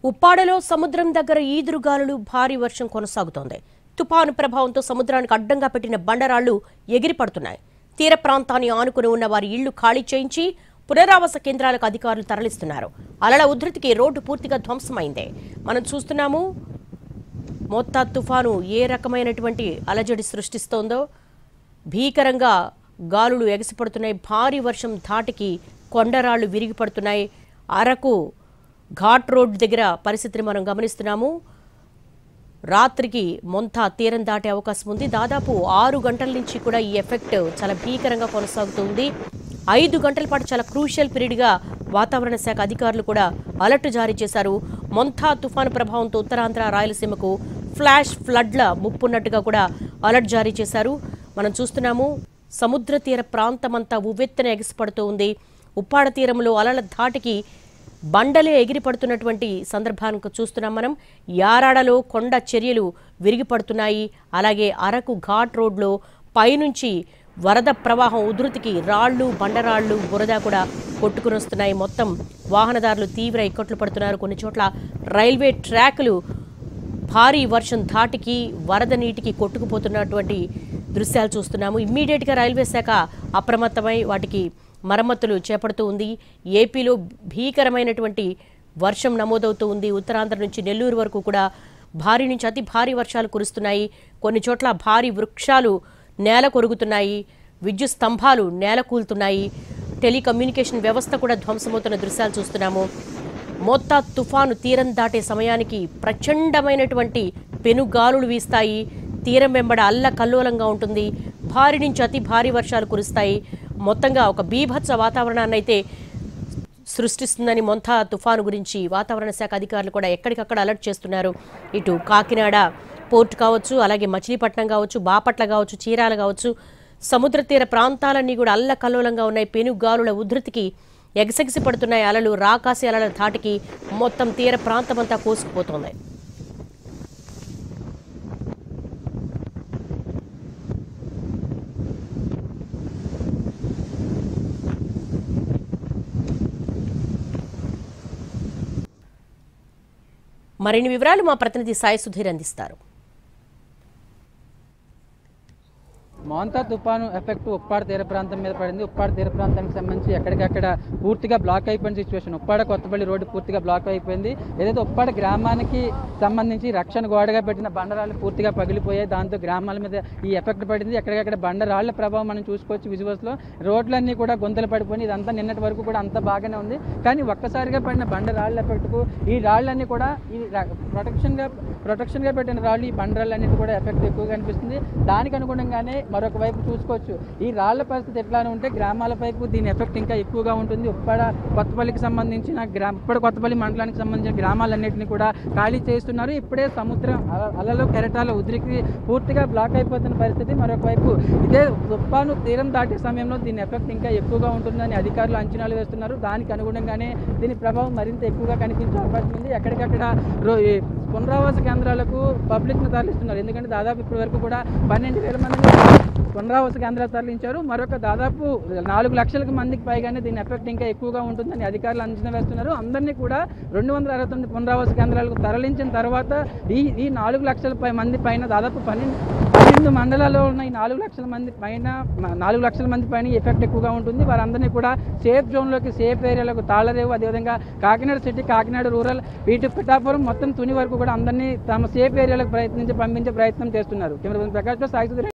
ఉప్పాడలో సముద్రం దగ్గర ఈదురుగాలులు భారీ వర్షం కొనసాగుతోంది. తుపాను ప్రభావంతో సముద్రానికి అడ్డంగా పెట్టిన బండరాళ్లు ఎగిరిపడుతున్నాయి. తీర ప్రాంతాన్ని ఆనుకుని ఉన్న వారి ఇళ్లు ఖాళీ చేయించి పునరావాస కేంద్రాలకు అధికారులు తరలిస్తున్నారు. అలల ఉధృతికి రోడ్డు పూర్తిగా ధ్వంసమైంది. మనం చూస్తున్నాము మోత్తా తుఫాను ఏ రకమైనటువంటి అలజడి సృష్టిస్తోందో. భీకరంగా గాలులు ఎగసిపడుతున్నాయి. భారీ వర్షం ధాటికి కొండరాళ్లు విరిగిపడుతున్నాయి. అరకు ఘాట్ రోడ్ దగ్గర పరిస్థితిని మనం గమనిస్తున్నాము. రాత్రికి మొంతా తీరం దాటే అవకాశం ఉంది. దాదాపు 6 గంటల నుంచి కూడా ఈ ఎఫెక్ట్ చాలా భీకరంగా కొనసాగుతుంది. 5 గంటల పాటు చాలా క్రూషియల్ పీరియడ్గా వాతావరణ శాఖ అధికారులు కూడా అలర్ట్ జారీ చేశారు. మొంతా తుఫాను ప్రభావంతో ఉత్తరాంధ్ర రాయలసీమకు ఫ్లాష్ ఫ్లడ్ల ముప్పున్నట్టుగా కూడా అలర్ట్ జారీ చేశారు. మనం చూస్తున్నాము సముద్ర తీర ప్రాంతమంతా ఉవ్వెత్తున ఎగసిపడుతూ ఉంది. ఉప్పాడ తీరంలో అలల ధాటికి బండలే ఎగిరిపడుతున్నటువంటి సందర్భానికి చూస్తున్నాం మనం. యారాడలో కొండ చర్యలు విరిగిపడుతున్నాయి. అలాగే అరకు ఘాట్ రోడ్లో పైనుంచి వరద ప్రవాహం ఉధృతికి రాళ్లు, బండరాళ్లు, బురద కూడా కొట్టుకుని వస్తున్నాయి. మొత్తం వాహనదారులు తీవ్ర ఇక్కట్లు పడుతున్నారు. కొన్ని చోట్ల రైల్వే ట్రాకులు భారీ వర్షం ధాటికి వరద నీటికి కొట్టుకుపోతున్నటువంటి దృశ్యాలు చూస్తున్నాము. ఇమ్మీడియట్గా రైల్వే శాఖ అప్రమత్తమై వాటికి మరమ్మతులు చేపడుతూ ఉంది. ఏపీలో భీకరమైనటువంటి వర్షం నమోదవుతూ ఉంది. ఉత్తరాంధ్ర నుంచి నెల్లూరు వరకు కూడా భారీ నుంచి అతి భారీ వర్షాలు కురుస్తున్నాయి. కొన్ని చోట్ల భారీ వృక్షాలు నేల కొరుగుతున్నాయి. విద్యుత్ స్తంభాలు నేల కూలుతున్నాయి. టెలికమ్యూనికేషన్ వ్యవస్థ కూడా ధ్వంసమవుతున్న దృశ్యాలు చూస్తున్నాము. మోత్తా తుఫాను తీరం దాటే సమయానికి ప్రచండమైనటువంటి పెనుగాలులు వీస్తాయి. తీరం వెంబడ అల్లకల్లోలంగా ఉంటుంది. భారీ నుంచి అతి భారీ వర్షాలు కురుస్తాయి. మొత్తంగా ఒక బీభత్స వాతావరణాన్ని అయితే సృష్టిస్తుందని మొంతా తుఫాను గురించి వాతావరణ శాఖ అధికారులు కూడా ఎక్కడికక్కడ అలర్ట్ చేస్తున్నారు. ఇటు కాకినాడ పోర్ట్ కావచ్చు, అలాగే మచిలీపట్నం కావచ్చు, బాపట్ల కావచ్చు, చీరాల కావచ్చు, సముద్ర తీర ప్రాంతాలన్నీ కూడా అల్లకల్లోలంగా ఉన్నాయి. పెనుగాలుల ఉధృతికి ఎగసెగసి పడుతున్నాయి. అలలు రాకాసి అలల ధాటికి మొత్తం తీర ప్రాంతమంతా కోసుకుపోతోంది. మరిన్ని వివరాలు మా ప్రతినిధి సాయి సుధీర్ అందిస్తారు. మోంతా తుఫాను ఎఫెక్ట్ ఉప్పాడ తీర ప్రాంతం మీద పడింది. ఉప్పాడ తీర ప్రాంతానికి సంబంధించి ఎక్కడికక్కడ పూర్తిగా బ్లాక్ అయిపోయిన సిచ్యువేషన్. ఉప్పాడ కొత్తపల్లి రోడ్డు పూర్తిగా బ్లాక్ అయిపోయింది. ఏదైతే ఉప్పాడ గ్రామానికి సంబంధించి రక్షణ గోడగా పెట్టిన బండరాళ్ళు పూర్తిగా పగిలిపోయాయి. దాంతో గ్రామాల మీద ఈ ఎఫెక్ట్ పడింది. ఎక్కడికక్కడ బండరాళ్ల ప్రభావం మనం చూసుకోవచ్చు విజువల్స్లో. రోడ్లన్నీ కూడా గుంతలు పడిపోయి ఇదంతా నిన్నటి వరకు కూడా అంతా బాగానే ఉంది. కానీ ఒక్కసారిగా పడిన బండరాళ్ళ ఎఫెక్ట్కు ఈ రాళ్ళన్నీ కూడా ఈ ప్రొటెక్షన్గా పెట్టిన రాళ్ళు, ఈ బండరాళ్ళన్నిటి కూడా ఎఫెక్ట్ ఎక్కువగా అనిపిస్తుంది. దానికి అనుగుణంగానే మరొక వైపు చూసుకోవచ్చు ఈ రాళ్ల పరిస్థితి ఎట్లానే ఉంటే గ్రామాల వైపు దీని ఎఫెక్ట్ ఇంకా ఎక్కువగా ఉంటుంది. ఉప్పాడ కొత్తపల్లికి సంబంధించిన ఉప్పాడ కొత్తపల్లి మండలానికి సంబంధించిన గ్రామాలన్నింటినీ కూడా ఖాళీ చేస్తున్నారు. ఇప్పుడే సముద్రం అలలో కెరటాల ఉద్రికి పూర్తిగా బ్లాక్ అయిపోతున్న పరిస్థితి. మరొక వైపు ఇదే తుఫాను తీరం దాటే సమయంలో దీని ఎఫెక్ట్ ఇంకా ఎక్కువగా ఉంటుందని అధికారులు అంచనాలు వేస్తున్నారు. దానికి అనుగుణంగానే దీని ప్రభావం మరింత ఎక్కువగా కనిపించే అవకాశం ఉంది. ఎక్కడికక్కడ పునరావాస కేంద్రాలకు పబ్లిక్ను తరలిస్తున్నారు. ఎందుకంటే దాదాపు ఇప్పటి వరకు కూడా 12,000 మందిని పునరావాస కేంద్రాలు తరలించారు. మరొక దాదాపు 4 లక్షల మందికి పైగానే దీని ఎఫెక్ట్ ఇంకా ఎక్కువగా ఉంటుందని అధికారులు అంచనా వేస్తున్నారు. అందరినీ కూడా 269 పునరావాస కేంద్రాలకు తరలించిన తర్వాత ఈ 4 లక్షల మంది పైన దాదాపు 12 మండలాల్లో ఉన్న ఈ 4 లక్షల మంది పైన ఎఫెక్ట్ ఎక్కువగా ఉంటుంది. వారందరినీ కూడా సేఫ్ జోన్లోకి, సేఫ్ ఏరియాలకు, తాళరేవు, అదేవిధంగా కాకినాడ సిటీ, కాకినాడ రూరల్, ఇటు పిఠాపురం మొత్తం తుని వరకు కూడా అందరినీ తమ సేఫ్ ఏరియాలకు పంపించే ప్రయత్నం చేస్తున్నారు. కెమెరా ప్రకాష్ సాయి సుధీర్.